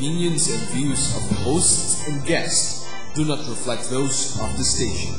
opinions and views of the hosts and guests do not reflect those of the station.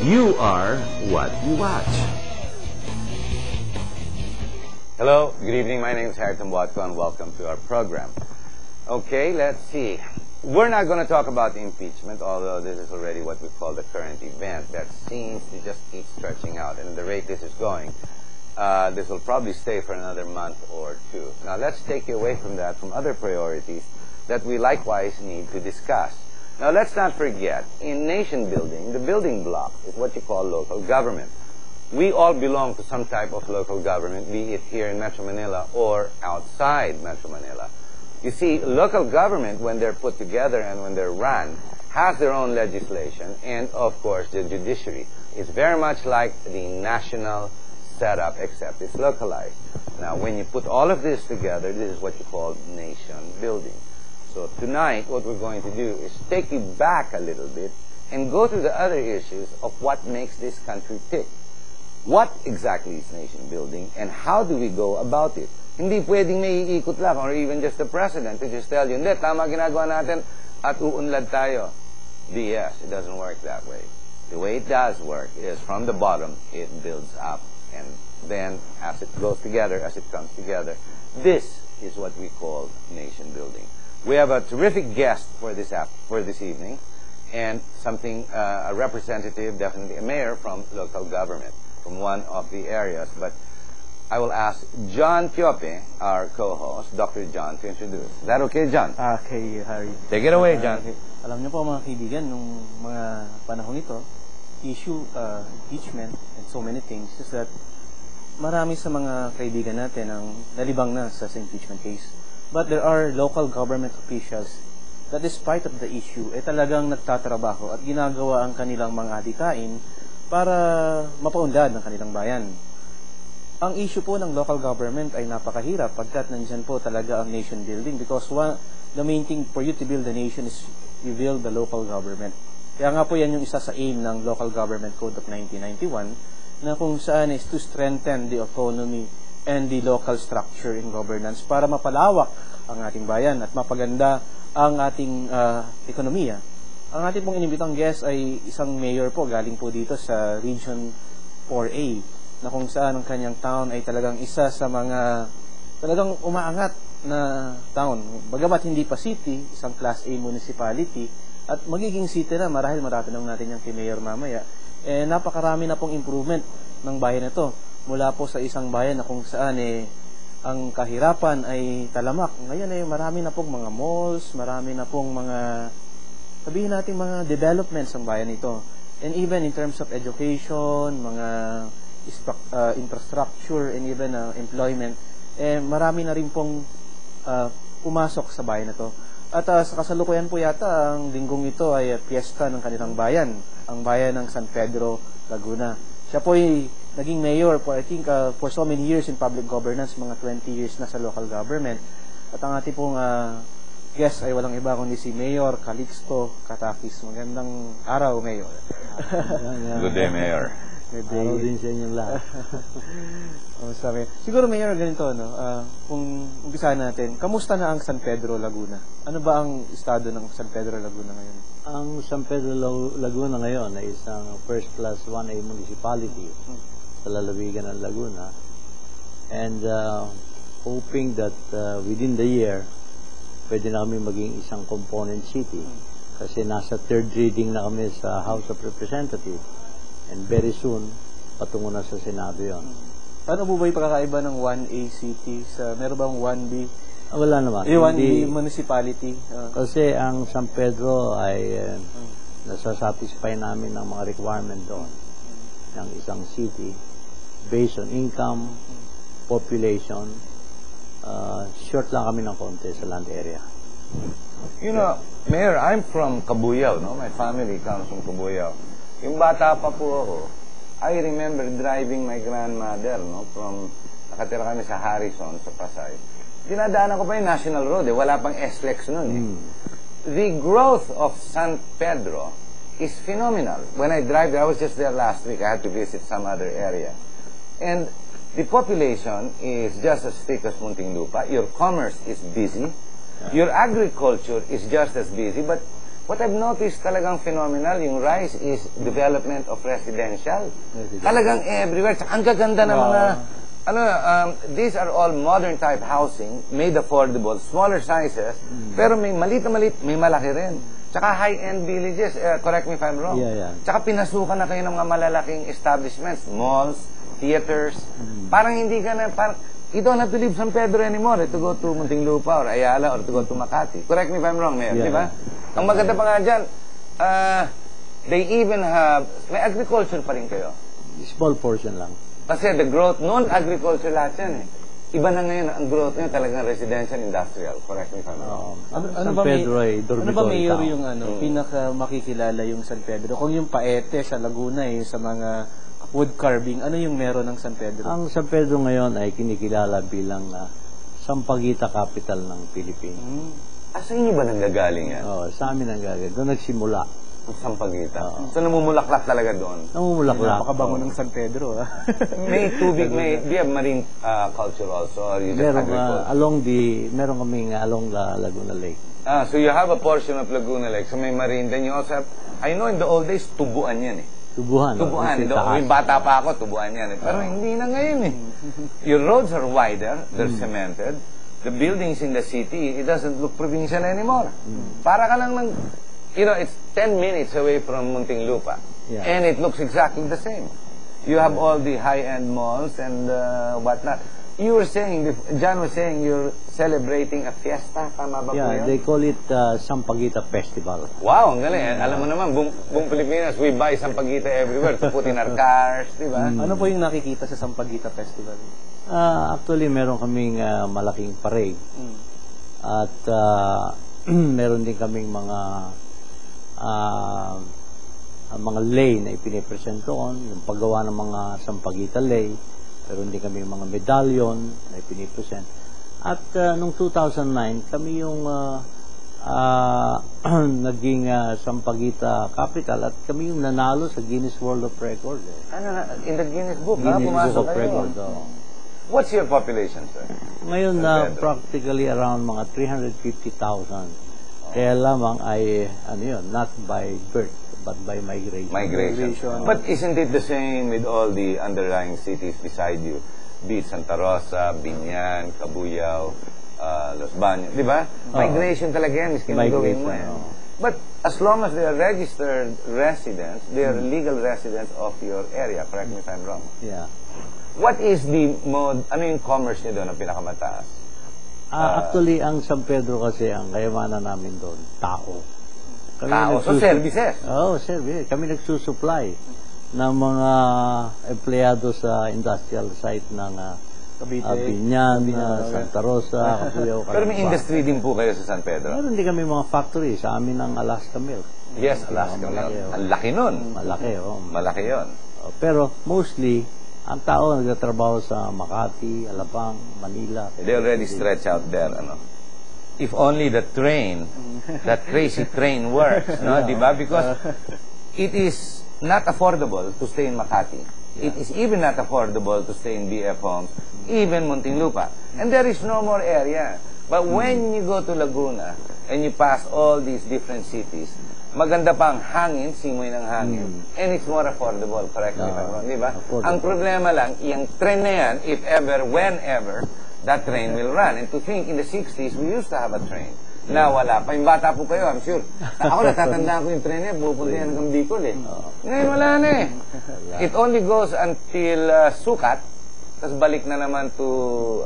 You are what you watch. Hello, good evening. My name is Harry Tambotco and welcome to our program. Okay, let's see. We're not going to talk about the impeachment, although this is already what we call the current event that seems to just keep stretching out. And at the rate this is going, this will probably stay for another month or two. Now, let's take you away from that, from other priorities that we likewise need to discuss. Now, let's not forget, in nation building, the building block is what you call local government. We all belong to some type of local government, be it here in Metro Manila or outside Metro Manila. You see, local government, when they're put together and when they're run, has their own legislation and, of course, the judiciary. It's very much like the national setup, except it's localized. Now, when you put all of this together, this is what you call nation building. So tonight, what we're going to do is take you back a little bit and go to the other issues of what makes this country tick. What exactly is nation building and how do we go about it? Hindi pwedeng may iikot lang or even just the president to just tell you, hindi, tama ginagawa natin at uunlad tayo. BS, it doesn't work that way. The way it does work is from the bottom, it builds up. And then as it goes together, as it comes together, this is what we call nation building. We have a terrific guest for this evening, and a representative, definitely a mayor from local government, from one of the areas. But I will ask John Tiope, our co-host, Dr. John, to introduce. Is that okay, John? Okay, Harry. Take it away, John. Alam niyo po mga kaibigan, nung mga panahong ito, issue, impeachment, and so many things, is that marami sa mga kaibigan natin ang nalibang na sa impeachment case. But there are local government officials that despite of the issue, talagang nagtatrabaho at ginagawa ang kanilang mga adikain para mapaunlad ng kanilang bayan. Ang issue po ng local government ay napakahirap pagkat nandyan po talaga ang nation building because the main thing for you to build the nation is you build the local government. Kaya nga po yan yung isa sa aim ng Local Government Code of 1991 na kung saan is to strengthen the autonomy and the local structure in governance para mapalawak ang ating bayan at mapaganda ang ating ekonomiya. Ang ating pong inimbitang guest ay isang mayor po, galing po dito sa Region 4A, na kung saan ang kanyang town ay talagang isa sa mga talagang umaangat na town. Bagamat hindi pa city, isang Class A municipality, at magiging city na, marahil matatanong natin yung kay Mayor mamaya, napakarami na pong improvement ng bayan ito. Mula po sa isang bayan na kung saan ang kahirapan ay talamak. Ngayon marami na pong mga malls, marami na pong mga, sabihin natin mga developments ang bayan ito. And even in terms of education, mga infrastructure, and even employment, marami na rin pong pumasok sa bayan ito. At sa kasalukuyan po yata, ang linggong ito ay piyesta ng kanilang bayan, ang bayan ng San Pedro, Laguna. Siya po ay naging mayor for, I think, for so many years in public governance, mga 20 years na sa local government. At ang ating pong guest ay walang iba kundi si Mayor Calixto Katakis. Magandang araw, Mayor. Good day, Mayor. Good day. Araw din sa inyong lahat. Siguro, Mayor, ganito, no? Kung umpisahan natin, kamusta na ang San Pedro, Laguna? Ano ba ang estado ng San Pedro, Laguna ngayon? Ang San Pedro, Laguna ngayon ay isang first class 1A municipality sa lalawigan ng Laguna. And hoping that within the year, pwede na kami maging isang component city. Kasi nasa third reading na kami sa House of Representatives. And very soon, patungo na sa Senado yon. Paano po ba yung pagkakaiba ng 1A city sa meron bang 1B? Wala naman. Yung 1B Hindi- municipality? Kasi ang San Pedro ay nasasatisfy namin ng mga requirement doon ng isang city based on income, population. Short lang kami ng konti sa land area. You know, Mayor, I'm from Cabuyao, no? My family comes from Cabuyao. Yung bata pa po ako, I remember driving my grandmother, no? Nakatira kami sa Harrison, sa Pasay. Dinadaanan ko pa yung National Road, wala pang SLEX nun, The growth of San Pedro is phenomenal. When I drive there, I was just there last week. I had to visit some other area. And the population is just as thick as Muntinlupa. Your commerce is busy. Your agriculture is just as busy. But what I've noticed talagang phenomenal, yung rise is development of residential. Talagang everywhere. Tsaka ang gaganda ng mga, these are all modern type housing, made affordable, smaller sizes, pero may maliit na maliit, may malaki rin. Tsaka high-end villages, correct me if I'm wrong. Yeah. Tsaka pinasukan na kayo ng mga malalaking establishments, malls, theaters. Parang hindi ka na, you don't have to leave San Pedro anymore to go to Muntinlupa or Ayala or to go to Makati. Correct me if I'm wrong, Mayor, di ba? Ang maganda pa nga dyan, they even have, may agriculture pa rin kayo. Small portion lang. Kasi the growth, non-agriculture lahat yan eh. Iba na ngayon, ang growth nyo talagang residential, industrial. Correct me if I'm wrong. San Pedro ay Ano ba, dormitory Mayor, town. yung pinaka makikilala yung San Pedro? Kung yung Paete sa Laguna, sa mga wood carving, ano yung meron ng San Pedro? Ang San Pedro ngayon ay kinikilala bilang Sampaguita capital ng Pilipinas. Sa inyo ba nanggagaling yan? Sa amin ang gagawin. Doon nagsimula. Ang Sampaguita. So namumulaklak talaga doon. Namumulaklak. Napakabango ng San Pedro. May tubig, do you have marine culture also? Or you just Meron agriculture? meron kaming along the Laguna Lake. So you have a portion of Laguna Lake. So may marine. Then you also have, I know in the old days, tubuan yan eh. Tubuhan. Tubuan. Kasi taas. Yung bata pa ako, tubuan yan eh. Pero hindi na ngayon eh. Your roads are wider. They're cemented. The buildings in the city, it doesn't look provincial anymore. Para ka lang ng, it's 10 minutes away from Muntinlupa. Yeah. And it looks exactly the same. You have all the high-end malls and whatnot. You were saying, John was saying, you're celebrating a fiesta, tama ba po Yeah, yun? they call it Sampaguita Festival. Wow, ang galing. Alam mo naman, buong Pilipinas, we buy Sampaguita everywhere to put in our cars, di ba? Ano po yung nakikita sa Sampaguita Festival? Actually, meron kaming malaking parade. At meron din kaming mga lay na ipinipresent doon, yung paggawa ng mga Sampaguita lay. Meron din kami mga medallion na ipinipresent. At noong 2009, kami yung naging Sampaguita capital at kami yung nanalo sa Guinness World of Record. In the Guinness Book, Guinness pumasok Book of kayo. Record. What's your population, sir? Ngayon San Pedro. practically around mga 350,000. Kaya lamang ay not by birth but by migration. Migration. But isn't it the same with all the underlying cities beside you? Be it Santa Rosa, Biñan, Cabuyao, Los Baños, di ba? Migration talaga yan, is kinagawin mo yan. But as long as they are registered residents, they are legal residents of your area. Correct me if I'm wrong. Yeah. What is the mode, ano yung commerce niyo doon ang pinakamataas? Actually, ang San Pedro kasi, ang kayamanan namin doon, tao. So services? Services. Kami nagsusupply ng mga empleyado sa industrial site ng Biñan, Santa Rosa, Cabuyao. Pero may industry din po kayo sa San Pedro? Meron din kami mga factory sa amin ng Alaska Milk. Yes, Alaska. Ang laki nun. Malaki, Malaki yun. Pero mostly, ang tao nagtatrabaho sa Makati, Alabang, Manila. They already stretch out there, If only the train, that crazy train works, no? Diba? Because it is not affordable to stay in Makati. It is even not affordable to stay in BF Homes, even Muntinlupa. And there is no more area. But when you go to Laguna and you pass all these different cities, maganda pa ang hangin, simoy ng hangin, and it's more affordable, correct me if I'm wrong, di ba? Ang problema lang, yung train na yan, if ever, whenever, that train will run. And to think, in the 60s, we used to have a train. Na wala pa. Yung bata po kayo, I'm sure. Ako, natatandaan ko yung train na yan, pupunta yan hanggang Bicol eh. Ngayon, wala na eh. It only goes until Sukat, tapos balik na naman to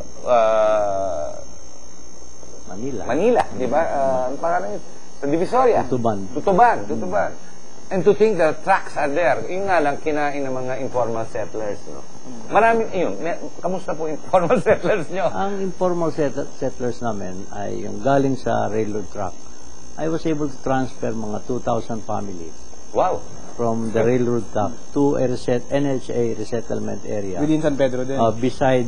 Manila. di ba? Parang sa Divisoria. Tutuban. Tutuban. And to think that tracks are there. Yun nga lang, kinain ng mga informal settlers, no? Maraming, kamusta po informal settlers nyo? Ang informal settlers namin ay yung galing sa railroad track. I was able to transfer mga 2,000 families Wow. from the railroad track to a NHA resettlement area Within San Pedro din. beside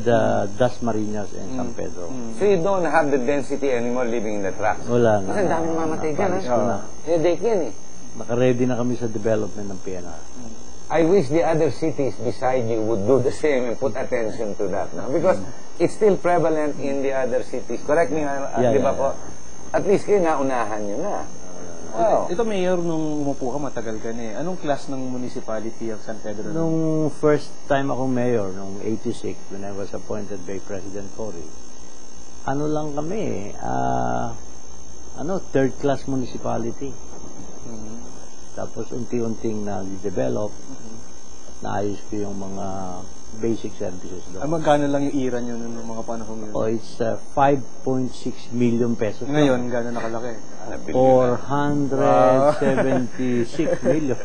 Dasmariñas and San Pedro. So you don't have the density anymore living in the tracks. Wala na. Kasi ang daming mamatay dyan, ha? Headache yan, eh. Naka-ready na kami sa development ng PNR. I wish the other cities beside you would do the same and put attention to that, no? Because it's still prevalent in the other cities. Correct me, di ba po? At least kayo naunahan nyo na. Wow. Ito, Mayor, nung umupo ka, matagal ka na eh. Anong class ng municipality of San Pedro? Nung first time akong mayor, nung 86, when I was appointed by President Cory, ano lang kami, third class municipality. Tapos unti-unting nag-develop, naayos ko yung mga basic services doon. Magkano lang yung ira nyo nung mga panahon yun? Oh, it's 5.6 million pesos. Ngayon, gano'n nakalaki? 476 million.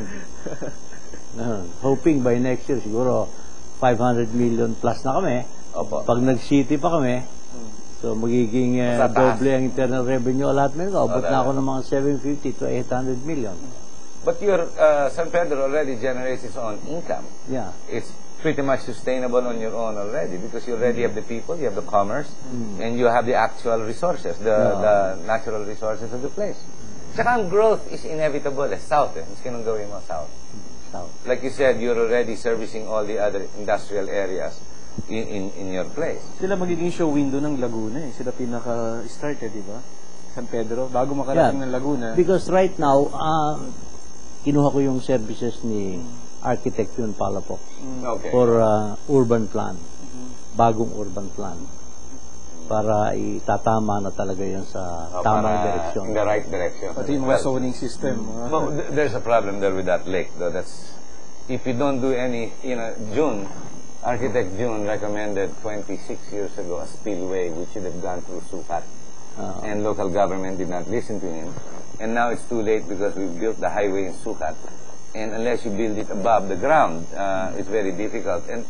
Hoping by next year, siguro 500 million plus na kami. Opo. Pag nag-city pa kami, so magiging doble ang internal revenue allotment ko. Abot na ako ng mga 750 to 800 million. But your San Pedro already generates its own income. Yeah. It's pretty much sustainable on your own already because you already have the people, you have the commerce, and you have the actual resources, the natural resources of the place. Tsaka ang growth is inevitable. South, Miski nung gawin mo, south. Like you said, you're already servicing all the other industrial areas in your place. Sila magiging show window ng Laguna eh. Sila pinaka-start eh, di ba? San Pedro, bago makarating ng Laguna. Because right now, kinuha ko yung services ni Architect Yun Palafox Okay. for urban plan, bagong urban plan, para itatama na talaga yan sa tamang direksyon. In the right direction. Pati yung mga zoning system. Well, there's a problem there with that lake, though. That's if you don't do any, Architect June recommended 26 years ago a spillway which should have gone through Sukat, and local government did not listen to him. And now it's too late because we built the highway in Sukat, and unless you build it above the ground, it's very difficult. And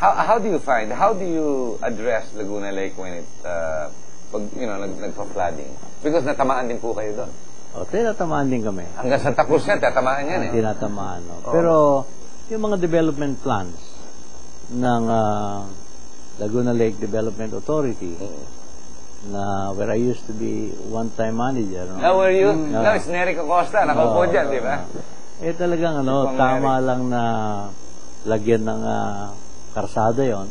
how do you address Laguna Lake when it nagpa-flooding? Because natamaan din po kayo doon. Tinatamaan din kami. Hanggang Santa Cruz yan, tatamaan yan eh. Tinatamaan. Pero yung mga development plans ng Laguna Lake Development Authority, where I used to be one-time manager. How were you? No, it's Nery Acosta. Nakaupo dyan, di ba? Talagang tama lang na lagyan ng karsada yon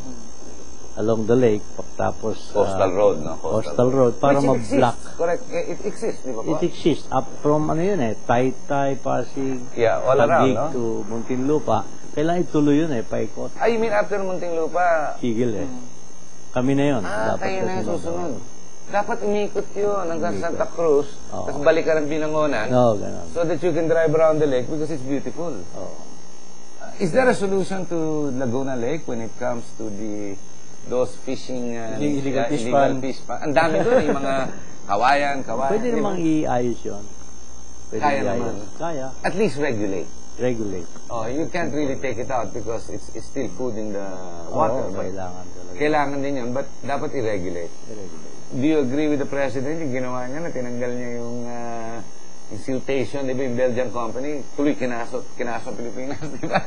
along the lake, tapos Coastal Road, no? Coastal Road, para ma-block. Correct. It exists, di ba po? It exists. Up from Taytay, Pasig, all around, Taguig no? to Muntinlupa. Kailangan ituloy yun paikot. You mean after Muntinlupa? Sigil Kami na yun. Kayo na yung susunod. Dapat umikot yun hanggang Santa Cruz, tapos balik ka ng Binangonan, ganun. so that you can drive around the lake because it's beautiful. Is there a solution to Laguna Lake when it comes to those fishing, illegal fish pan? Ang dami doon, yung mga kawayan. Pwede namang iayos yun. Kaya naman. Kaya. At least regulate. You can't really take it out because it's still food in the water. Kailangan talaga. Kailangan din yun, but dapat i-regulate. Do you agree with the President yung ginawa niya na tinanggal niya yung siltation, di ba, yung Belgian company, tuloy kinasot Pilipinas, di ba?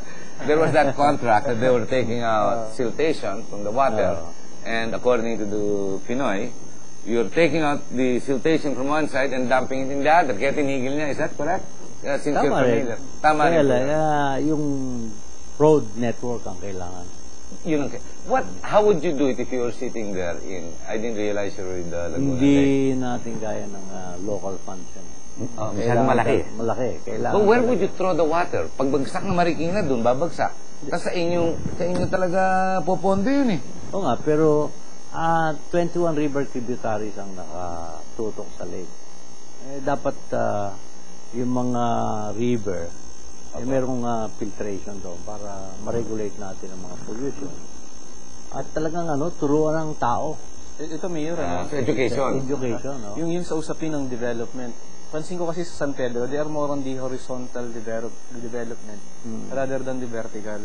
There was that contract that they were taking out siltation from the water, and according to the Pinoy, you're taking out the siltation from one side and dumping it in the other. Kaya tinigil niya, is that correct? Since you're familiar. Tama rin. Yung road network ang kailangan. How would you do it if you were sitting there I didn't realize you were in the Laguna Lake. Hindi natin kaya ng local funds yan. Masyadong malaki. Malaki. Kailangan. But where would you throw the water? Pag bagsak na Marikina doon, babagsak. Kasi sa inyo talaga popondo yun eh. Oo nga, pero 21 river tributaries ang nakatutok sa lake. Dapat yung mga river, merong filtration doon para ma-regulate natin ang mga pollution. At talagang turuan ng tao. Ito, Mayor, Sa education. Education, no? yung sa usapin ng development, pansin ko kasi sa San Pedro, they are more on the horizontal development rather than the vertical.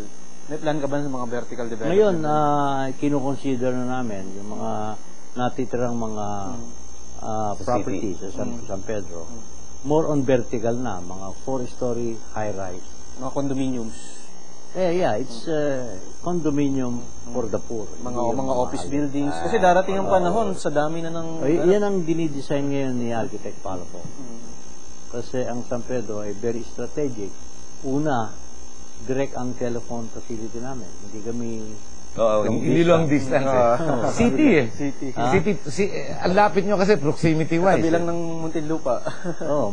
May plan ka ba sa mga vertical development? Ngayon, kinukonsider na namin yung mga natitirang mga properties sa San Pedro. More on vertical na, mga 4-story high-rise. Mga condominiums. Yeah, it's condominium for the poor. Mga office buildings. Kasi darating ang panahon, sa dami na ng... Yan ang dinidesign ngayon ni Architect Palapo. Kasi ang San Pedro ay very strategic. Una, direct ang telephone facility namin. Hindi kami... hindi long distance. City ang lapit nyo kasi proximity-wise. Kabilang ng Muntinlupa.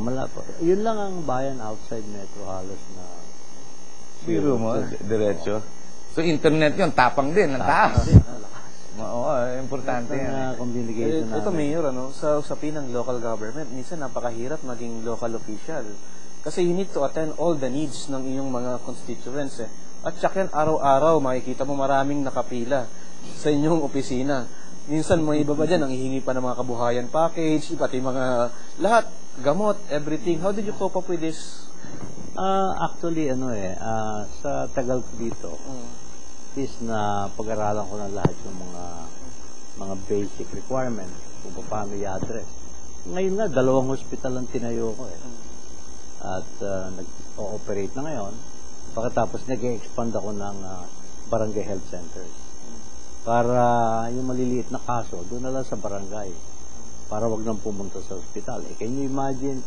Malapit. Yun lang ang bayan outside metro halos na... Biro mo, diretso. So, internet yun, tapang din, ang taas. Oo, importante yan. Communication Ito, Mayor, sa usapin ng local government, minsan napakahirap maging local official. Kasi you need to attend all the needs ng iyong mga constituents. At saka yan, araw-araw, makikita mo maraming nakapila sa inyong opisina. Minsan, may iba ba dyan, ang hihingi pa ng mga kabuhayan package, pati mga lahat, gamot, everything. How did you cope up with this? Actually, sa tagal ko dito, is na pag-aralan ko na lahat yung mga basic requirements kung paano i-address. Ngayon nga, 2 hospital ang tinayo ko At nag-ooperate na ngayon. Pagkatapos nag-expand ako ng barangay health centers. Para yung maliliit na kaso, doon na lang sa barangay. Para wag nang pumunta sa hospital. Can you imagine,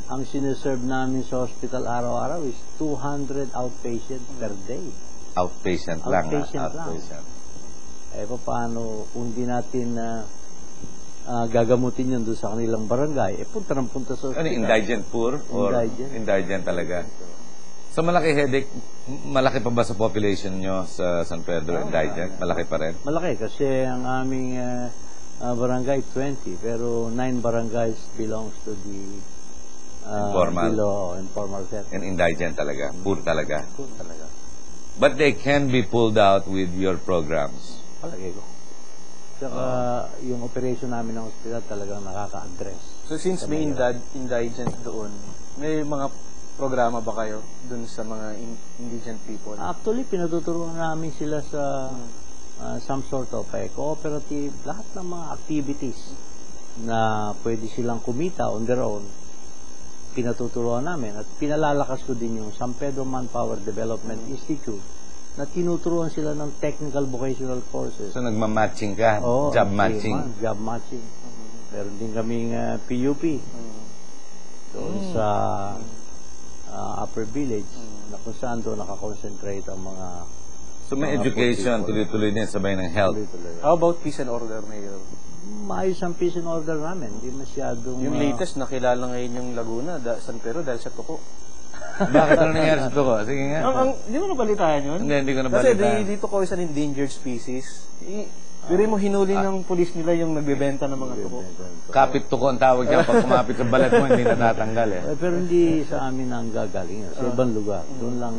ang sineserve namin sa hospital araw-araw is 200 outpatient per day. Outpatient lang. Outpatient. Paano kung hindi natin gagamutin yun doon sa kanilang barangay, punta sa hospital. Indigent poor? Or indigent talaga? So, malaki headache, malaki pa ba sa population nyo sa San Pedro, indigent? Malaki pa rin? Malaki kasi ang aming barangay 20, pero 9 barangays belongs to the informal set. And indigent talaga, poor talaga. Poor talaga. But they can be pulled out with your programs. Palagay ko. Saka yung operation namin ng hospital talagang nakaka-address. So since may indigent doon, may mga programa ba kayo doon sa mga indigent people? Actually, pinatuturuan namin sila sa some sort of cooperative, lahat ng mga activities na pwede silang kumita on their own. Pinatuturuan namin at pinalalakas ko din yung San Pedro Manpower Development Institute na tinuturuan sila ng technical vocational courses. So nagmamatching ka? Job matching? Job matching. Meron din kaming PUP. Doon sa Upper Village na kung saan doon nakakonsentrate ang mga... So may education, tuloy-tuloy din sabay ng health. How about peace and order, Mayor? Maayos ang peace and order namin. Hindi masyadong... Yung latest, nakilala ngayon yung Laguna, San Pedro, dahil sa tuko. Bakit ano nangyari sa tuko? Sige nga. Di mo nabalitaan yun? Hindi ko nabalitaan. Kasi dito ko is an endangered species. Pero mo hinuli ng pulis nila yung nagbebenta ng mga tuko. Kapit tuko ang tawag yan. Pag kumapit sa balat mo, hindi natatanggal Pero hindi sa amin ang gagaling. Sa ibang lugar. Doon lang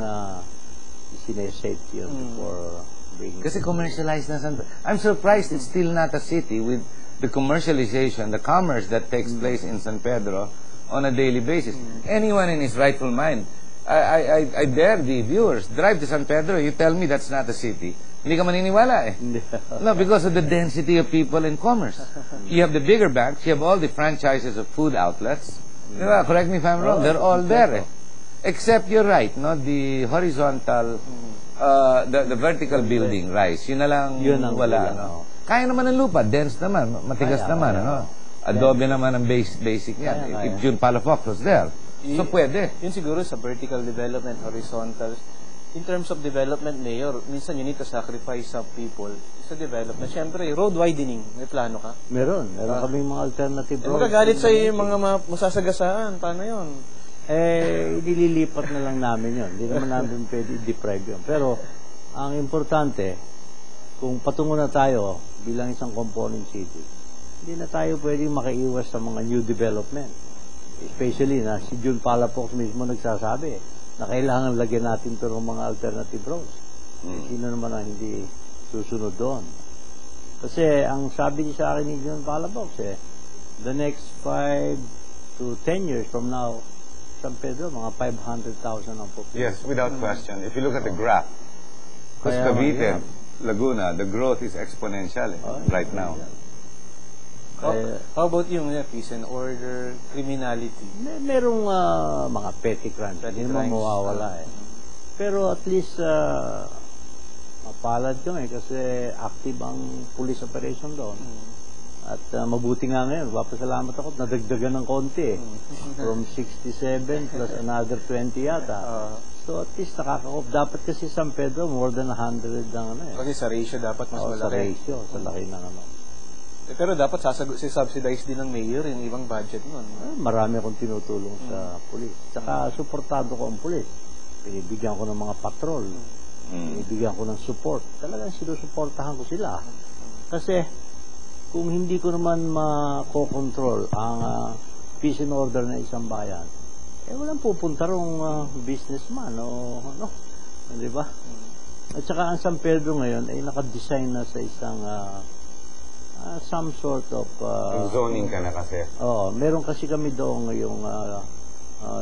sinesafe yun before bringing... Kasi commercialized na San Pedro. I'm surprised it's still not a city with the commercialization, the commerce that takes place in San Pedro on a daily basis. Anyone in his rightful mind, I dare the viewers, drive to San Pedro, you tell me that's not a city. Hindi ka maniniwala No, because of the density of people in commerce. You have the bigger banks, you have all the franchises of food outlets. Diba? Correct me if I'm wrong, they're all there Except you're right, no? The horizontal, the vertical building rise. Yun na lang wala. Kaya naman ng lupa, dense naman, matigas naman. Adobe naman ang basic yan. If June Palafox was there. So pwede. Yun siguro sa vertical development, horizontal. In terms of development, Mayor, minsan you need to sacrifice some people sa development. Siyempre, road widening, may plano ka? Meron kaming mga alternative roads. Magagalit sa yung mga masasagasaan. Paano yun? Nililipat na lang namin yun. Hindi naman namin pwede i-deprive yun. Pero, ang importante, kung patungo na tayo bilang isang component city, hindi na tayo pwedeng makaiwas sa mga new development. Especially na si June Palafox mismo nagsasabi na kailangan lagyan natin ito ng mga alternative roads. Sino naman ang hindi susunod doon. Kasi ang sabi niya sa akin ni John Palabox, the next 5 to 10 years from now, San Pedro, mga 500,000 ang population. Yes, without question. If you look at the graph, because Kaya, Cavite, yeah. Laguna, the growth is exponential right now. How about yung peace and order, criminality? Merong mga petty crimes. Hindi naman mawawala Pero at least, mapalad kami kasi active ang police operation doon. At mabuti nga ngayon, papasalamat ako, nadagdagan ng konti From 67 plus another 20 yata. So at least nakaka-off. Dapat kasi San Pedro, more than 100 ang Kasi sa ratio dapat mas malaki. Sa ratio, sa laki ng Pero dapat subsidize din ng mayor yung ibang budget nun. Marami akong tinutulong sa police. Tsaka suportado ko ang police. Binibigyan ko ng mga patrol. Binibigyan ko ng support. Talagang sinusuportahan ko sila. Kasi kung hindi ko naman makokontrol ang peace and order na isang bayan, walang pupunta rong businessman o ano. Di ba? At saka ang San Pedro ngayon ay nakadesign na sa isang some sort of Zoning ka na kasi. meron kasi kami doon yung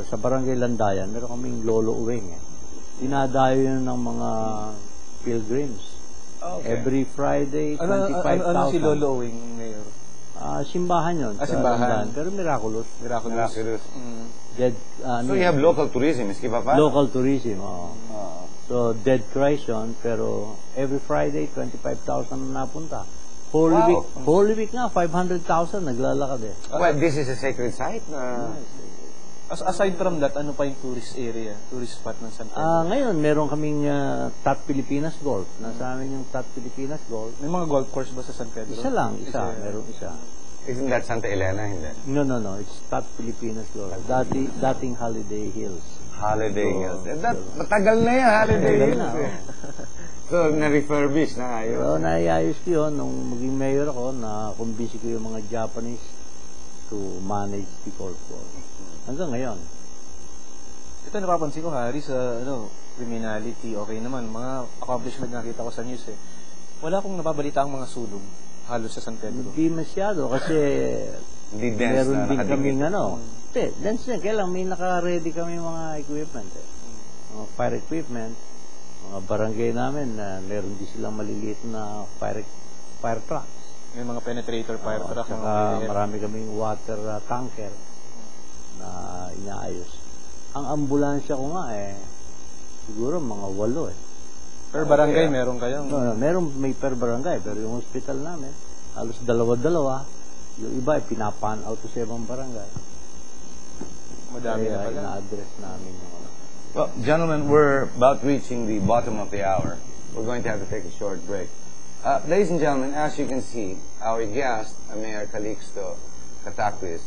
sa Barangay Landayan, meron kaming Lolo Uwing. Dinadayo yun ng mga pilgrims. Okay. Every Friday, 25,000. Ano si Lolo Owing, Mayor? Simbahan yun. sa simbahan. Landayan. Pero miraculous. Miraculous. So you have local tourism, Iski Papa? Local tourism, So, dead Christ yun, pero every Friday, 25,000 na napunta. Holy Week nga, 500,000 naglalakad Well, this is a sacred site. Aside from that, ano pa yung tourist area, tourist spot ng San Pedro? Ngayon, meron kaming Top Pilipinas Golf. Nasa amin yung Top Pilipinas Golf. May mga golf course ba sa San Pedro? Isa lang, meron isa. Isn't that Santa Elena? Hindi. No. It's Top Pilipinas Golf. Dating Holiday Hills. Holiday Hills. Matagal na yan, Holiday Hills. So, na-refurbish na ayos. Pero naiayos ko yun. Nung maging mayor ako, na-convince ko yung mga Japanese to manage the golf course. Hanggang ngayon. Ito napapansin ko, Harry, sa criminality, okay naman. Mga accomplishment na nakita ko sa news Wala akong nababalita ang mga sunog halos sa San Pedro. Hindi masyado kasi Hindi dense meron na din kaming nakadikit. dense din. Kailang may naka-ready kami mga equipment Mga fire equipment. Mga barangay namin, meron din silang maliliit na fire trucks. May mga penetrator fire truck. Saka marami kaming water tanker na inaayos. Ang ambulansya ko nga siguro mga 8 Per barangay, meron kayong... may per barangay, pero yung hospital namin, halos 2. Yung iba, pinapan out sa ibang barangay. Madami na pala. Ina-address namin yung Well, gentlemen, we're about reaching the bottom of the hour. We're going to have to take a short break. Ladies and gentlemen, as you can see, our guest, Mayor Calixto Cataquis,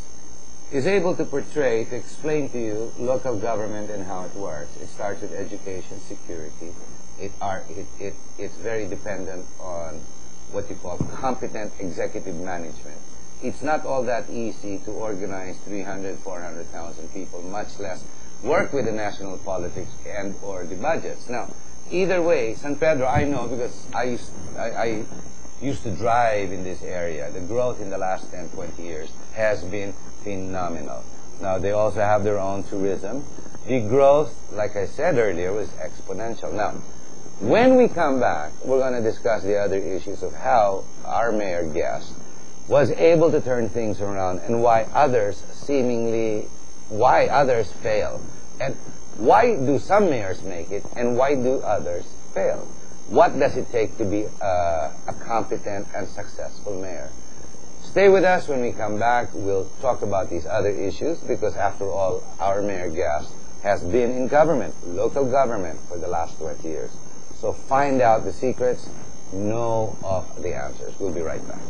is able to portray, to explain to you local government and how it works. It starts with education, security. It's very dependent on what you call competent executive management. It's not all that easy to organize 300,000, 400,000 people, much less work with the national politics and or the budgets. Now, either way, San Pedro, I know because I used to drive in this area. The growth in the last 10, 20 years has been phenomenal. Now, they also have their own tourism. The growth, like I said earlier, was exponential. Now, when we come back, we're going to discuss the other issues of how our mayor guest was able to turn things around and why others fail. And why do some mayors make it and why do others fail? What does it take to be a competent and successful mayor? Stay with us. When we come back, we'll talk about these other issues because after all, our mayor guest has been in government, local government, for the last 20 years. So find out the secrets, know of the answers. We'll be right back.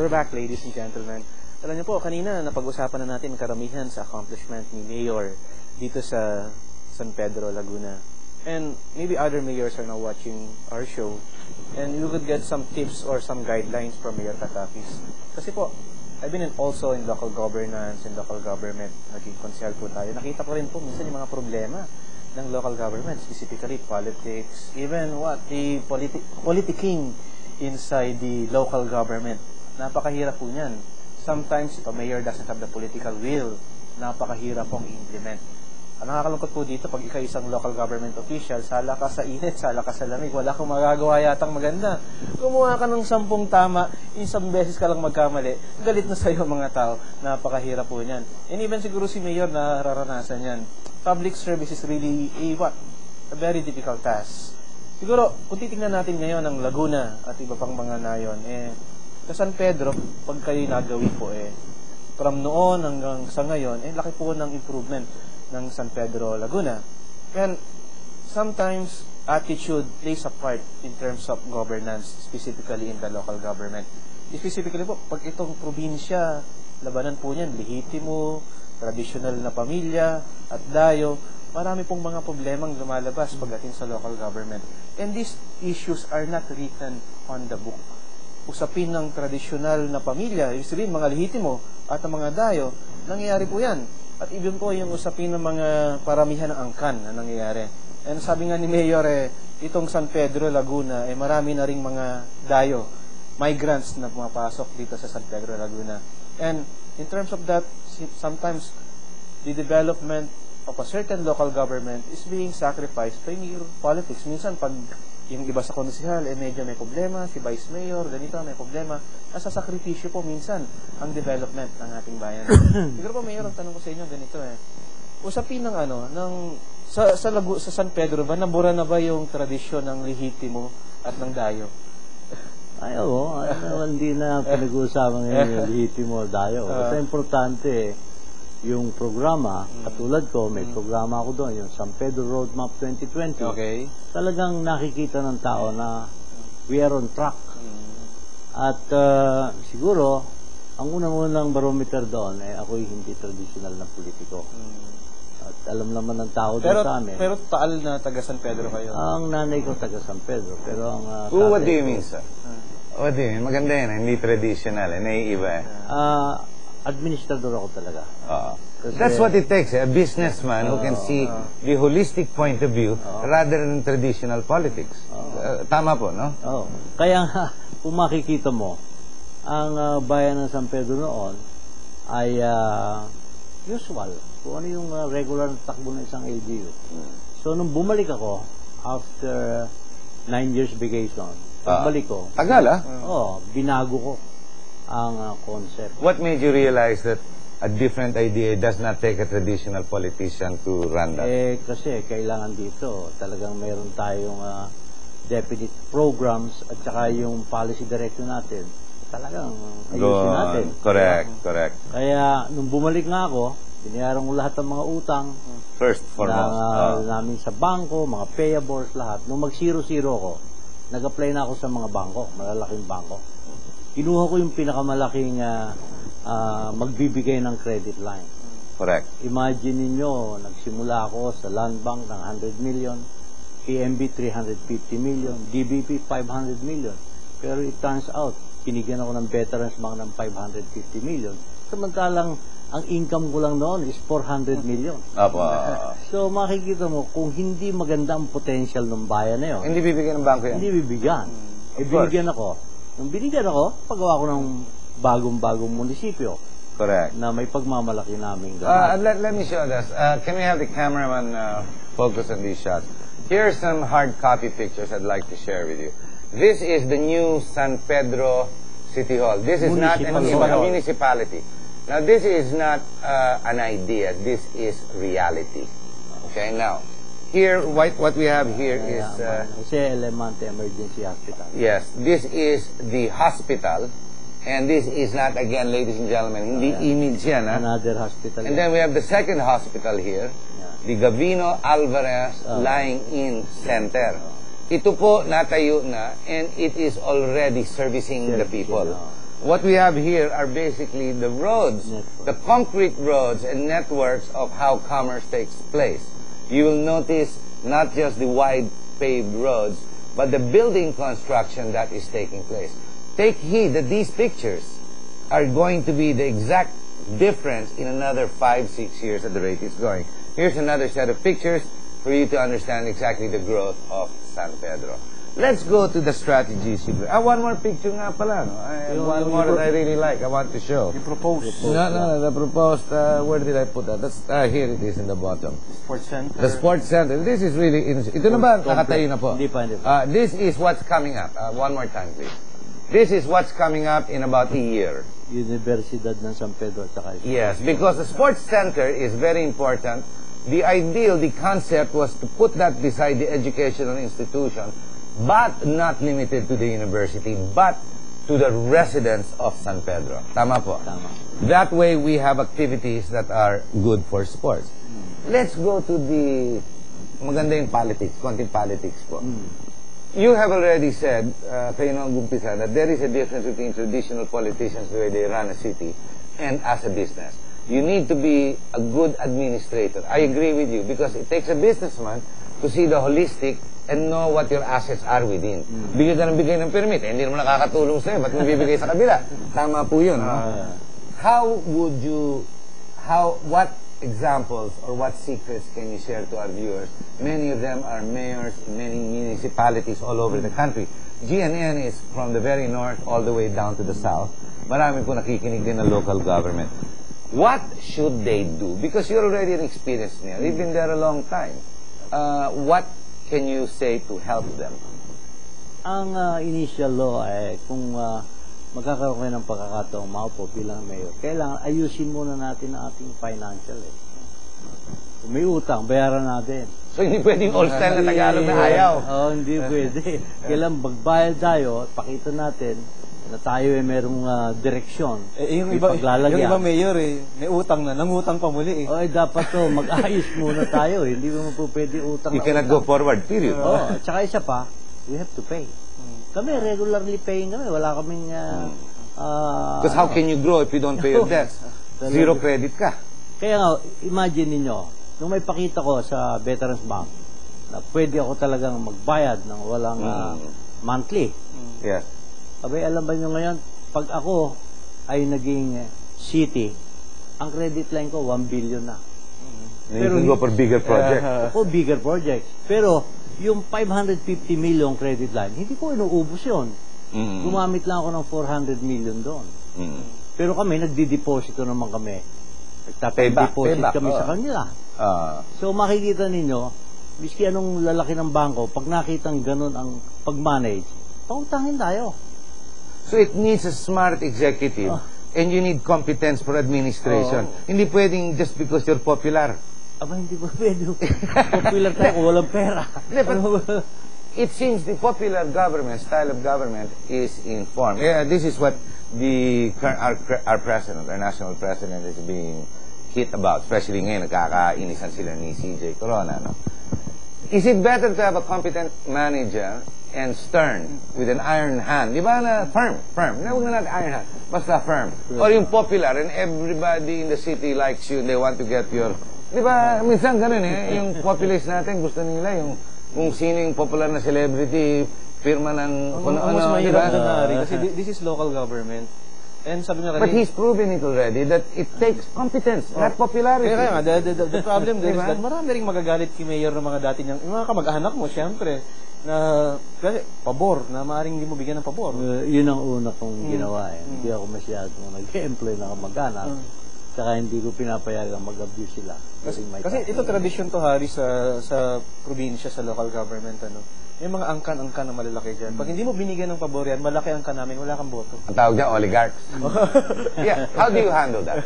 We're back, ladies and gentlemen. Alam niyo po, kanina napag-usapan na natin karamihan sa accomplishment ni Mayor dito sa San Pedro, Laguna. And maybe other mayors are now watching our show. And you could get some tips or some guidelines from Mayor Catapis. Kasi po, I've been also in local governance and local government. Naging konsehal po tayo. Nakita ko rin po minsan yung mga problema ng local government, specifically politics, even the politicking inside the local government. Napakahirap po niyan. Sometimes, if a mayor doesn't have the political will, napakahirap pong i-implement. Ang nakakalungkot po dito, pag ikaw isang local government official, sala ka sa init, sala ka sa lamig, wala kang magagawa yatang maganda. Gumawa ka ng 10 tama, isang beses ka lang magkamali, galit na sa'yo mga tao. Napakahirap po niyan. And even siguro si mayor nararanasan yan. Public service is really a very difficult task. Siguro, kung titingnan natin ngayon ang Laguna at iba pang mga nayon, sa San Pedro, pag kayo nagawin po, from noon hanggang sa ngayon, laki po ng improvement ng San Pedro, Laguna. And sometimes, attitude plays a part in terms of governance, specifically in the local government. Specifically po, pag itong probinsya, labanan po niyan, lehitimo, traditional na pamilya, at dayo, marami pong mga problemang lumalabas pagdating sa local government. And these issues are not written on the book. Usapin ng tradisyonal na pamilya, yung sabihin, mga lehitimo at ang mga dayo, nangyayari po yan. At ibig po yung usapin ng mga paramihan ng angkan na nangyayari. And sabi nga ni Mayor, itong San Pedro, Laguna, marami na ring mga dayo, migrants na pumapasok dito sa San Pedro, Laguna. And in terms of that, sometimes the development of a certain local government is being sacrificed by mere politics. Minsan, pag yung iba sa konsehal, medyo may problema, si Vice Mayor, ganito, may problema, nasa sakripisyo po minsan ang development ng ating bayan. Siguro po, Mayor, ang tanong ko sa inyo, ganito usapin ng sa San Pedro ba, nabura na ba yung tradisyon ng lehitimo at ng dayo? Ay, oo. Hindi na pinag-uusapan ngayon yung lehitimo dayo. Basta importante, yung programa, katulad ko, may programa ako doon, yung San Pedro Roadmap 2020. Okay. Talagang nakikita ng tao na we are on track. At siguro, ang unang-unang barometer doon, ako'y hindi traditional na politiko. At alam naman ng tao doon sa amin. Pero taal na taga San Pedro kayo? Ang nanay ko taga San Pedro. Pero ang What do you mean, sir? What do you mean? Maganda yan, hindi traditional, naiiba. Administrador ako talaga. That's what it takes, a businessman who can see the holistic point of view rather than traditional politics. Tama po, no? Kaya nga, kung makikita mo, ang bayan ng San Pedro noon ay usual. Kung ano yung regular na takbo ng isang LGU. So, nung bumalik ako, after 9 years vacation, pagbalik ko. Tagal, binago ko ang concept. What made you realize that a different idea does not take a traditional politician to run that? Kasi kailangan dito, talagang mayroon tayong definite programs at saka yung policy direction natin. Talagang ayusin natin. Correct. Kaya, nung bumalik nga ako, binayaran ko lahat ng mga utang. First, foremost. Namin sa bangko, mga payables, lahat. Nung mag-zero-zero ko, nag-apply na ako sa mga bangko, malalaking bangko. Kinuha ko yung pinakamalaking magbibigay ng credit line. Correct. Imagine ninyo, nagsimula ako sa Land Bank ng 100 million, PMB 350 million, DBP 500 million. Pero it turns out, pinigyan ako ng veterans bank ng 550 million. Samantalang, ang income ko lang noon is 400 million. So, makikita mo, kung hindi maganda ang potential ng bayan na yun, hindi bibigyan ng bangko yan? Hindi bibigyan. Binigyan ako. Nung binigyan ako, pagawa ko ng bagong-bagong munisipyo. Correct. Na may pagmamalaki namin. Let me show this. Can we have the cameraman focus on these shots? Here are some hard copy pictures I'd like to share with you. This is the new San Pedro City Hall. This is not a municipality. Now, this is not an idea. This is reality. Okay, now, here, what we have here is... Kasi Elemante Emergency Hospital. Yes, this is the hospital. And this is not, again, ladies and gentlemen, hindi image yan. Another hospital. And then we have the second hospital here, the Gavino Alvarez Lying-in Center. Ito po natayo na, and it is already servicing the people. What we have here are basically the roads, Network. the concrete roads and networks of how commerce takes place. You will notice not just the wide paved roads, but the building construction that is taking place. Take heed that these pictures are going to be the exact difference in another 5-6 years at the rate it's going. Here's another set of pictures for you to understand exactly the growth of San Pedro. Let's go to the strategies. One more picture nga pala. No? One more that I really like. I want to show. You propose. No, the proposed, where did I put that? That's, here it is in the bottom. Sports Center. The Sports Center. This is really, ito na ba? Nakatayo na po. Hindi pa. This is what's coming up. One more time, please. This is what's coming up in about a year. Universidad ng San Pedro at saka Yes, because the Sports Center is very important. The ideal, the concept was to put that beside the educational institution, but not limited to the university, but to the residents of San Pedro. Tama po? Tama. That way, we have activities that are good for sports. Let's go to the maganda yung politics, konting politics po. You have already said, kayo nang gumpisa, that there is a difference between traditional politicians, the way they run a city, and as a business. You need to be a good administrator. I agree with you, because it takes a businessman to see the holistic and know what your assets are within. Bigay ka ng bigay ng permit, hindi naman nakakatulong sa'yo, ba't mo bibigay sa kabila? Tama po yun. What examples or what secrets can you share to our viewers? Many of them are mayors in many municipalities all over the country. GNN is from the very north all the way down to the south. Marami po nakikinig din ng local government. What should they do? Because you're already an experienced mayor. You've been there a long time. What can you say to help them? Ang initial law ay kung magkakaroon kayo ng pagkakataong maupo bilang mayor, kailangan ayusin muna natin ang ating financial. Kung may utang, bayaran natin. So hindi pwedeng all-style na Tagalog na ayaw. Hindi pwede. Kailangan magbayad tayo, pakita natin na tayo ay merong direksyon. Yung may iba, paglalagyan. yung iba mayor may utang na, nangutang pa muli Dapat to, mag-ayos muna tayo. Hindi mo po pwede utang. You cannot go forward, period. Tsaka isa pa, we have to pay. Kami, regularly paying kami. Wala kaming... Because how can you grow if you don't pay your debts? Zero credit ka. Kaya nga, imagine ninyo, nung may pakita ko sa Veterans Bank, na pwede ako talagang magbayad ng walang monthly. Yes. Abay, alam ba nyo ngayon, pag ako ay naging city, ang credit line ko, 1 billion na. Then you can go for bigger project. Ako, bigger projects. Pero, yung 550 million credit line, hindi ko inuubos yun. Gumamit lang ako ng 400 million doon. Pero kami, nagdi-deposito naman kami. Nagtatabi-deposit kami sa kanila. So, makikita ninyo, miski anong lalaki ng bangko, pag nakitang ganun ang pag-manage, pautangin tayo. So it needs a smart executive and you need competence for administration. Hindi pwedeng just because you're popular. Aba, hindi po pwede. Popular tayo kung walang pera. It seems the popular government, style of government, is informed. Yeah, this is what our president, our national president, is being hit about. Especially ngayon, nagkakainisan sila ni CJ Corona. No? Is it better to have a competent manager and stern with an iron hand? Di ba na firm? Huwag na natin iron hand. Basta firm. Or yung popular and everybody in the city likes you and they want to get your... Di ba, minsan ganun yung population natin, gusto nila yung kung sino yung popular na celebrity, firma ng... Ang mas mahirap na kasi this is local government. And sabi nga But he's proven it already that it takes competence, not popularity. Kaya nga, the problem there is that marami rin magagalit kay mayor ng mga dati niyang, yung mga kamag-anak mo, syempre, na, kasi, pabor, na maaaring hindi mo bigyan ng pabor. Yun ang una kong ginawa. Hindi ako masyadong nag-employ na kamag-anak. Saka hindi ko pinapayagang mag-abuse sila. Kasi ito tradisyon to, Harry, sa probinsya, sa local government, may mga angkan-angkan na malalaki dyan. Pag hindi mo binigyan ng pabor yan, malaki angkan namin, wala kang boto. Ang tawag niya, oligarchs. Yeah, how do you handle that?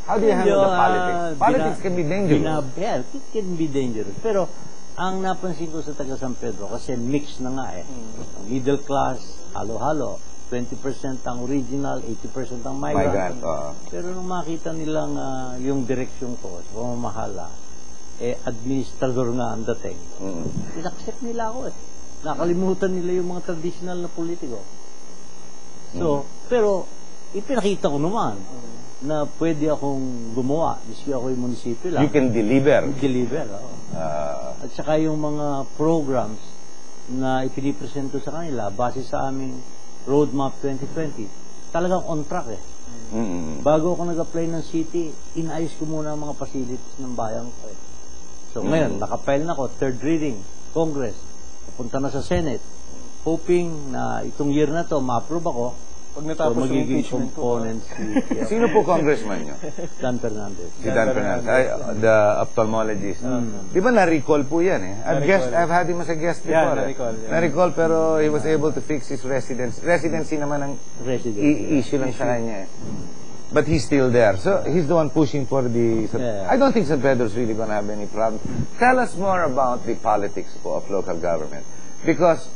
How do you handle the politics? Politics can be dangerous. Yeah, it can be dangerous. Pero, ang napansin ko sa taga San Pedro, kasi mix na nga middle class, halo-halo. 20% ang original, 80% ang migrant. Pero nung makita nilang yung direksyon ko sa pamamahala, administrador nga ang dating. Inaccept nila ako Nakalimutan nila yung mga traditional na politiko. So, pero ipinakita ko naman na pwede akong gumawa. Miski ako yung munisipyo lang. You can deliver. Deliver. At saka yung mga programs na ipinipresento sa kanila base sa aming Roadmap 2020, talagang on track eh. Bago ako nag-apply ng city, inayos ko muna ang mga facilities ng bayan ko eh. So ngayon, nakapile na ako, third reading, Congress, papunta na sa Senate, hoping na itong year na to, ma-approve ako. Pag So natapos yung magiging impeachment ko, component si Sino po congressman nyo? Dan Fernandez. Si Dan Fernandez. Ay, the ophthalmologist. Di ba na-recall po yan eh? I've had him as a guest before. na-recall, yeah. Na-recall pero he was able to fix his residency naman ang issue lang sa kanya eh. But he's still there. So he's the one pushing for the... Yeah. I don't think San Pedro's really going to have any problem. Tell us more about the politics po of local government. Because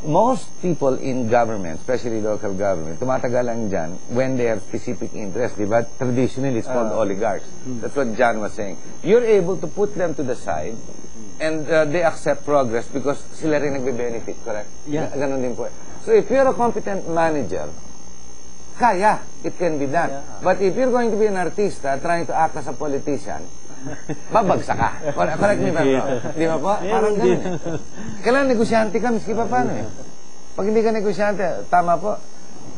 most people in government, especially local government, tumatagal lang dyan when they have specific interest. Diba? Traditionally, it's called oligarchs. That's what John was saying. You're able to put them to the side and they accept progress because sila rin nagbe-benefit, correct? Yeah. Ganon din po. So if you're a competent manager, kaya, it can be done. Yeah. But if you're going to be an artista trying to act as a politician, babagsak ka. Correct me ba? Di ba po? Parang ganun eh. Kailangan negosyante ka, miski pa paano eh. Pag hindi ka negosyante, tama po.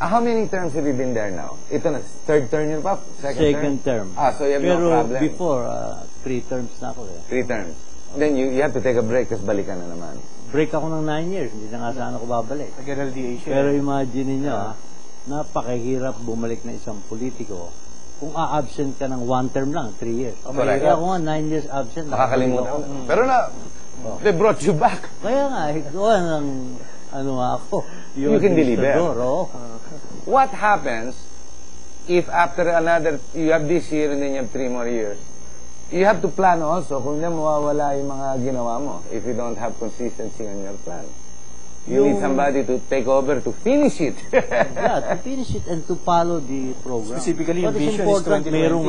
How many terms have you been there now? Ito na, third term yun pa? Second term. So you have Pero no problem. before, 3 terms na ako eh. 3 terms. Then you have to take a break, tapos balikan na naman. Break ako ng 9 years, hindi na nga sana ako babalik. Nag-LDA siya. Pero imagine niyo, napakahirap bumalik na isang politiko kung a-absent ka ng 1 term lang, 3 years. Correct. Kaya ako nga 9 years absent. Makakalimutan ko. Pero na, they brought you back. Kaya nga, ikaw ng ano nga ako. You can deliver. Oh. What happens if after another, you have this year and then you have 3 more years? You have to plan also kung na mawawala yung mga ginawa mo if you don't have consistency on your plan. You need somebody to take over to finish it. Yeah, to finish it and to follow the program. Specifically, What yung is vision is important, 2020, mayroong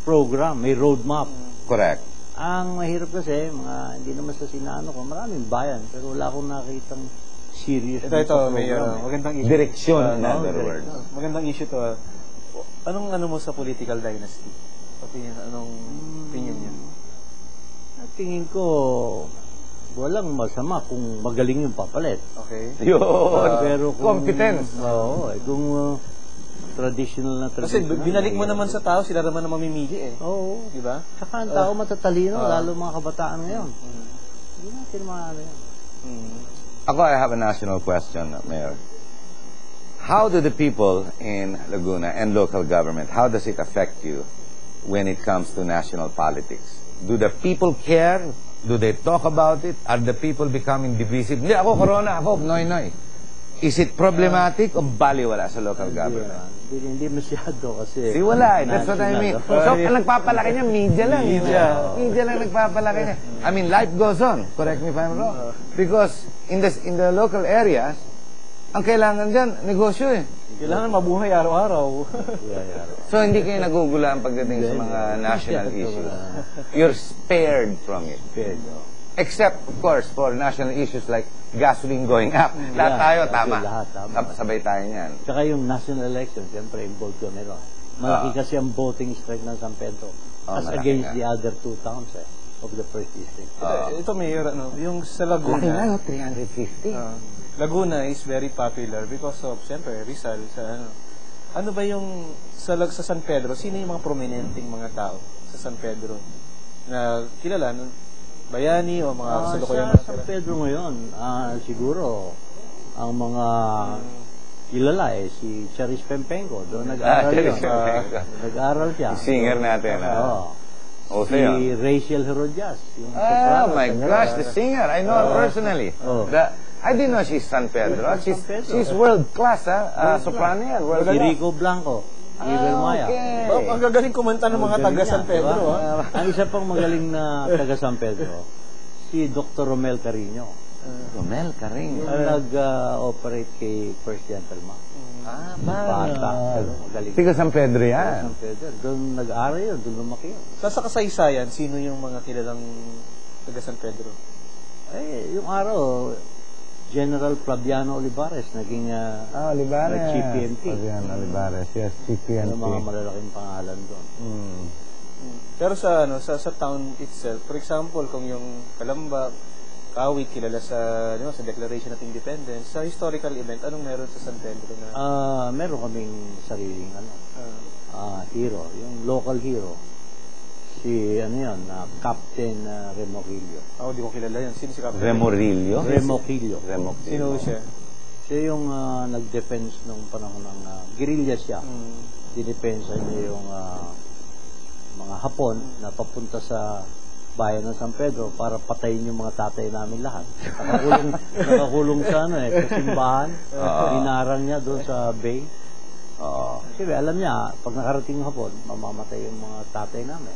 program, may roadmap. Correct. Ang mahirap kasi, hindi naman sa sinano ko, maraming bayan, pero wala akong nakitang serious Ito, may magandang issue. Direksyon, in other words. Magandang issue to. Anong ano mo sa political dynasty? Anong opinion niya? Tingin ko, walang masama kung magaling yung papalit. Okay. Yun. Pero kung, Competence. Oo, kung traditional na Kasi traditional. binalik mo naman sa tao, sila naman ang mamimili eh. Oo. Di ba? Saka ang tao matatalino, lalo mga kabataan ngayon. Hindi natin maano yan. Ako, I have a national question, Mayor. How do the people in Laguna and local government, how does it affect you when it comes to national politics? Do the people care? Do they talk about it? Are the people becoming divisive? Hindi, ako corona, ako noy-noy. Is it problematic o baliwala sa local government? Hindi masyado kasi. Si wala eh. That's what I mean. So, ang nagpapalaki niya, media lang. Media lang nagpapalaki niya. I mean, life goes on. Correct me if I'm wrong. Because in the local areas, ang kailangan dyan, negosyo eh. Kailangan mabuhay araw-araw. So, hindi kayo nagugulaan pagdating sa mga national issues. You're spared from it. Except, of course, for national issues like gasoline going up. Lahat tayo, tama. Sabay tayo niyan. Saka yung national election, siyempre, involved yun. Malaki kasi ang voting strength ng San Pedro as against the other 2 towns of the first district. Ito Mayor, yung sa Laguna. 350. Laguna is very popular because of, siyempre, Rizal. Ano ba yung sa San Pedro, sino yung mga prominenteng mga tao sa San Pedro na kilala, bayani o mga kasalukuyan sa San Pedro ngayon, siguro, ang mga kilala si Charis Pempengo. Doon nag-aral yun. Nag-aral siya. Singer natin. Si Rachel Herodias. Oh my gosh, the singer. I know her personally. I didn't know she's San Pedro. She's world class, soprano yan. Si Rico Blanco. River Maya. Okay. Ang gagaling kumanta ng mga taga San Pedro. Ang isa pang magaling na taga San Pedro, si Dr. Romel Carino. Romel Carino. Nag-operate kay First Gentleman. Bata. Magaling. Tiga San Pedro yan. San Pedro. Doon nag-aaral yun. Doon lumaki yun. Sa kasaysayan, sino yung mga kilalang taga San Pedro? Yung araw, General Flaviano Olivares, naging Olivares. Chief PNP. Olivares, yes, Chief PNP. Mga malalaking pangalan doon. Pero sa sa town itself, for example, kung yung Calamba, Kawit, kilala sa sa Declaration of Independence, sa historical event, anong meron sa San Pedro na? Meron kaming sariling hero, yung local hero. Si Captain Remoquillo. Di ko kilala yan. Sino si Captain? Remoquillo? Remoquillo. Sino siya? Siya yung nag-defense nung panahon ng guerrilla siya. Didepensa niya yung mga Hapon na papunta sa bayan ng San Pedro para patayin yung mga tatay namin lahat. Nakakulong sa sa simbahan. Dinarang niya doon sa bay. Kasi alam niya, pag nakarating yung Hapon, mamamatay yung mga tatay namin.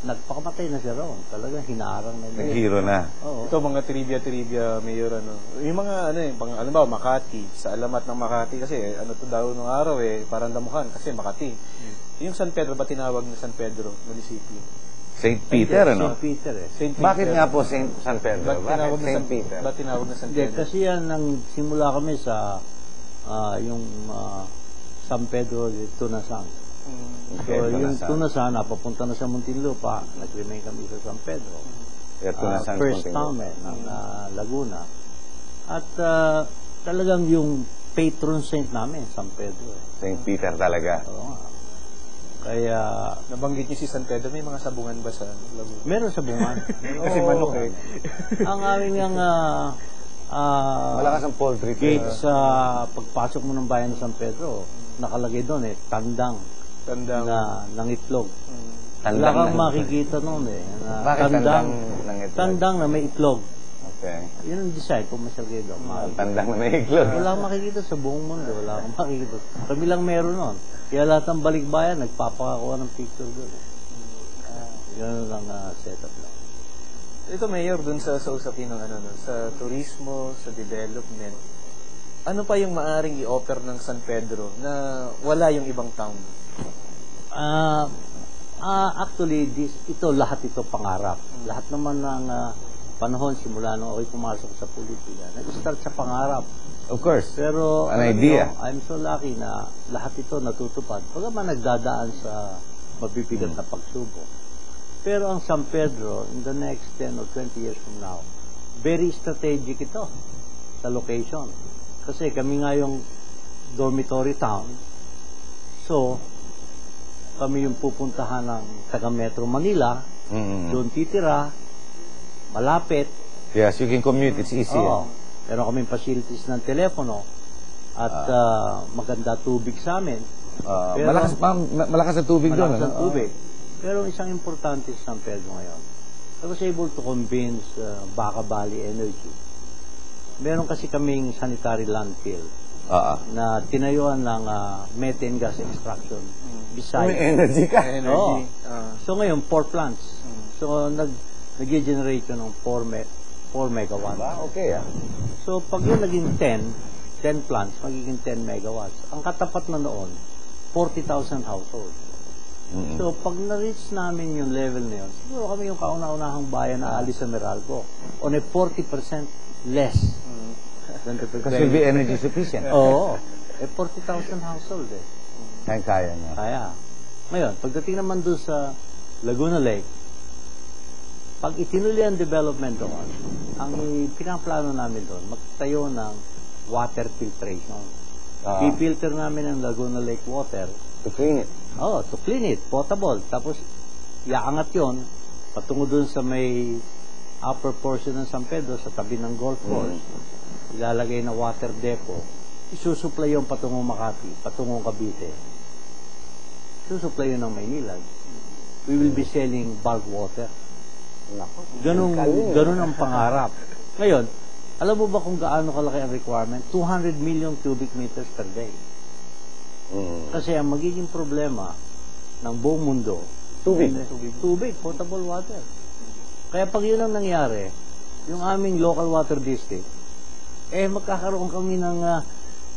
Nagpakamatay na siya roon. Talagang hinarang na niya. Nag-hero na. Ito, mga trivia, Mayor, Yung mga, Makati, sa alamat ng Makati, kasi, to daw nung araw, parang damuhan, kasi Makati. Yung San Pedro, ba tinawag na San Pedro, munisipyo? St. Peter, St. Peter, St. Peter. Bakit nga po San Pedro? Bakit St. Peter? Ba't tinawag na San Pedro? Kasi yan, nang simula kami sa yung San Pedro de Tunasan. So, yung Tunasan, papunta na sa Muntinlupa, nag-remain kami sa San Pedro. First town ng Laguna. At talagang yung patron saint namin, San Pedro. St. Peter talaga. Oo nga. Kaya... Nabanggit niyo si San Pedro, may mga sabungan ba sa Laguna? Meron sabungan. Kasi manok Ang aming malakas ang poultry. Gate sa pagpasok mo ng bayan ng San Pedro, nakalagay doon tandang ng itlog. Wala kang makikita noon Bakit tandang ng itlog? Tandang na may itlog. Okay. Yun ang design kung masyal kayo doon. Tandang na may itlog. Wala kang makikita sa buong mundo. Wala kang makikita. Kami lang meron noon. Kaya lahat ng balikbayan, nagpapakakuha ng picture doon. Yun lang setup lang. Ito, Mayor, dun sa usapin ng sa turismo, sa development, ano pa yung maaring i-offer ng San Pedro na wala yung ibang town? Actually, lahat ito pangarap. Lahat naman ng panahon, simula nung ako'y pumasok sa politika, nag-start sa pangarap. Of course. Pero, an idea. I'm so lucky na lahat ito natutupad. Pagkaman nagdadaan sa mabibigat na pagsubok. Pero ang San Pedro, in the next 10 or 20 years from now, very strategic ito sa location. Kasi kami nga yung dormitory town. So, kami yung pupuntahan ng taga Metro Manila, doon titira, malapit. Yes, you can commute. It's easy. Meron kaming facilities ng telepono at maganda tubig sa amin. Pero, malakas ang tubig doon. Malakas ang tubig. Pero isang importante sa San Pedro ngayon, I was able to convince Baca Valley Energy. Meron kasi kaming sanitary landfill na tinayuan ng methane gas extraction. Besides, may energy ka. Energy. So ngayon, 4 plants. So nag-generate yun ng 4 megawatts. Okay, So, pag yun naging 10 plants, magiging 10 megawatts. Ang katapat na noon, 40,000 households. So, pag na-reach namin yung level na yun, siguro kami yung kauna-unahang bayan na alis sa Meralco on a 40% less than the Because will be energy sufficient. Oo. 40,000 households Kaya niya. Kaya. Ngayon, pagdating naman doon sa Laguna Lake, pag itinuloy ang development doon, ang pinaplano namin doon, magtayo ng water filtration. I-filter namin ang Laguna Lake water. To clean it. To clean it, potable. Tapos, iaangat yon patungo doon sa may upper portion ng San Pedro, sa tabi ng golf course. Ilalagay na water depot. Isusupply yung patungong Makati, patungong Cavite. Isusupply yun ng Maynila. We will be selling bulk water. Ganun ang pangarap. Ngayon, alam mo ba kung gaano kalaki ang requirement? 200 million cubic meters per day. Kasi ang magiging problema ng buong mundo, tubig, potable water. Kaya pag yun ang nangyari, yung aming local water district, magkakaroon kami ng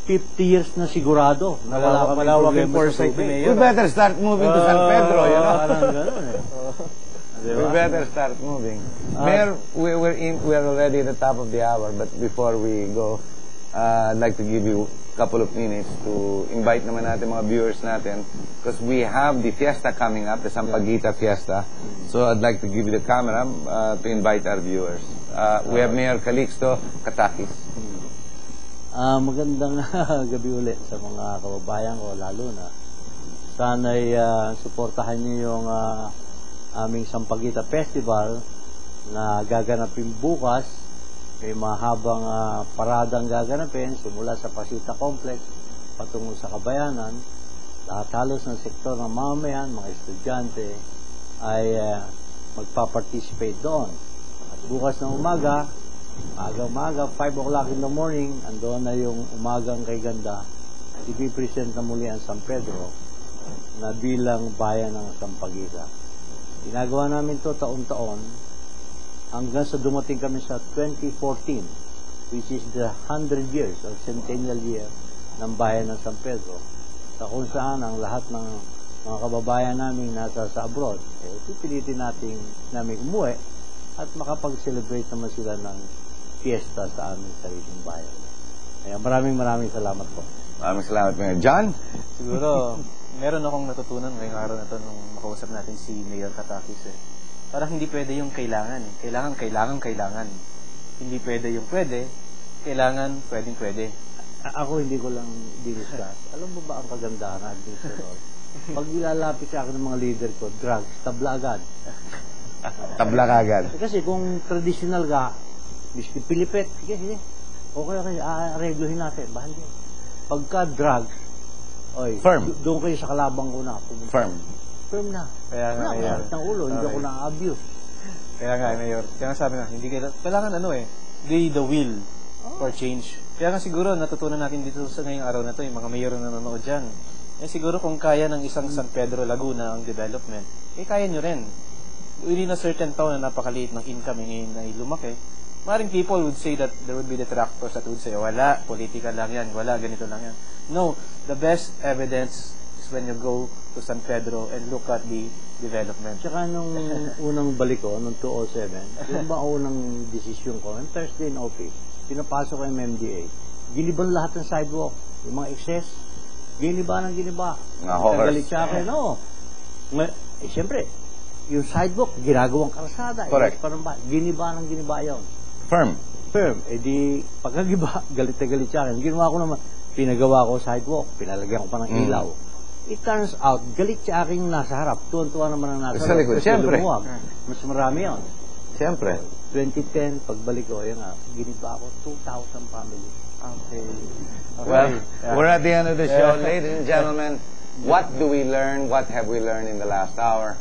50 years na sigurado na wala kami problema sa tubig. We better start moving to San Pedro, Parang ganun Diba? We better start moving. Mayor, we're already at the top of the hour, but before we go, I'd like to give you a couple of minutes to invite naman natin mga viewers natin because we have the fiesta coming up, the Sampaguita Fiesta. So I'd like to give you the camera to invite our viewers. We have Mayor Calixto Katakis. Magandang gabi ulit sa mga kababayan ko, lalo na sana'y suportahan niyo yung aming Sampaguita Festival na gaganapin bukas. May mahabang paradang gaganapin simula sa Pasita Complex patungo sa Kabayanan. Lahat halos ng sektor ng mamamayan, mga estudyante ay magpa-participate doon. At bukas ng umaga, 5 o'clock in the morning, andoon na yung umagang kay ganda. Ipipresent na muli ang San Pedro na bilang bayan ng Sampaguita. Ginagawa namin to taon-taon hanggang sa dumating kami sa 2014, which is the 100 years or centennial year ng bayan ng San Pedro, sa kung saan ang lahat ng mga kababayan namin nasa sa abroad, pipilitin namin umuwi at makapag-celebrate naman sila ng fiesta sa aming sariling bayan. Kaya maraming salamat po. Maraming salamat, Mayor. John? Siguro, meron akong natutunan ngayong araw na ito nung makausap natin si Mayor Katakis. Parang hindi pwede yung kailangan. Kailangan. Hindi pwede yung pwede. Kailangan, pwede. Ako hindi ko lang diniscuss. Alam mo ba ang kagandahan ng administrador? Pag ilalapit sa akin ng mga leader ko, drugs, tabla agad. Tabla ka agad. Kasi kung traditional ka, biski pilipit, sige. Okay, areglohin natin. Bahal yun. Pagka drugs, Firm. Doon kayo sa kalabang ko na. Firm na. Kaya nga, Mayor. Ng ulo, hindi ako na-abuse. Kaya nga, Mayor. Kaya nga sabi na, hindi kailangan the will for change. Kaya nga siguro, natutunan natin dito sa ngayong araw na to, yung mga mayor na nanonood dyan. Siguro kung kaya ng isang San Pedro Laguna ang development, kaya nyo rin. Within a certain town na napakaliit ng income ngayon ay lumaki, maring people would say that there would be detractors that would say, wala, political lang yan, wala, ganito lang yan. No, the best evidence is when you go to San Pedro and look at the development. Tsaka nung unang balik ko, nung 2007, yung ba unang desisyon ko, yung Thursday in office, pinapasok ko yung MMDA, giniban lahat ng sidewalk, yung mga excess, giniba. Nagalit siya akin, no. Siyempre, yung sidewalk, ginagawang kalsada. Correct. Giniba yun. Firm. Di pagkagiba, galit siya akin. Ginawa ko naman, pinagawa ko sidewalk, pinalagyan ko pa ng ilaw. It turns out, galit siya akin yung nasa harap. Tuwan-tuwa naman ang nasa harap. Siyempre. Mas marami yun. Siyempre. 2010, pagbalik ko, giniba ako 2,000 families. Okay. Well, we're at the end of the show. Ladies and gentlemen, what do we learn? What have we learned in the last hour?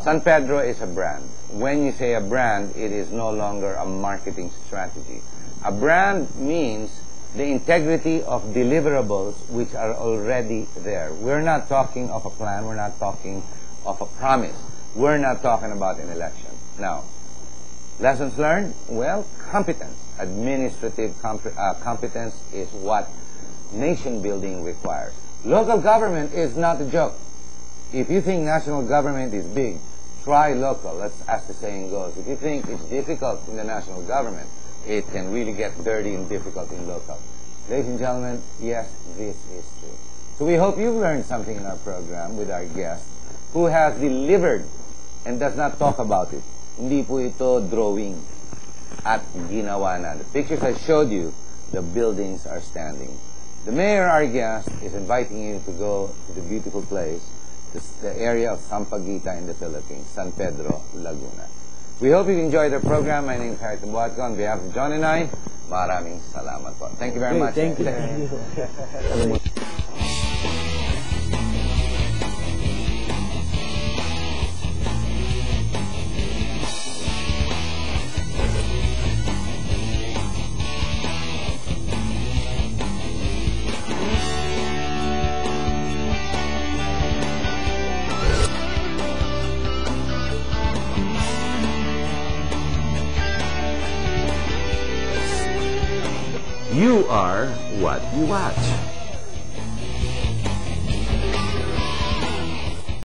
San Pedro is a brand. When you say a brand, it is no longer a marketing strategy. A brand means the integrity of deliverables which are already there. We're not talking of a plan. We're not talking of a promise. We're not talking about an election. Now, lessons learned? Well, competence. Administrative competence is what nation building requires. Local government is not a joke. If you think national government is big, try local. That's as the saying goes. If you think it's difficult in the national government, it can really get dirty and difficult in local. Ladies and gentlemen, yes, this is true. So we hope you've learned something in our program with our guest who has delivered and does not talk about it. Hindi po ito drawing at ginawa na. The pictures I showed you, the buildings are standing. The mayor, our guest, is inviting you to go to the beautiful place, the area of Sampaguita in the Philippines, San Pedro, Laguna. We hope you enjoyed our program. My name is Harry Tumbuatco. On behalf of John and I, maraming salamat po. Thank you very much. Thank you. You are what you watch.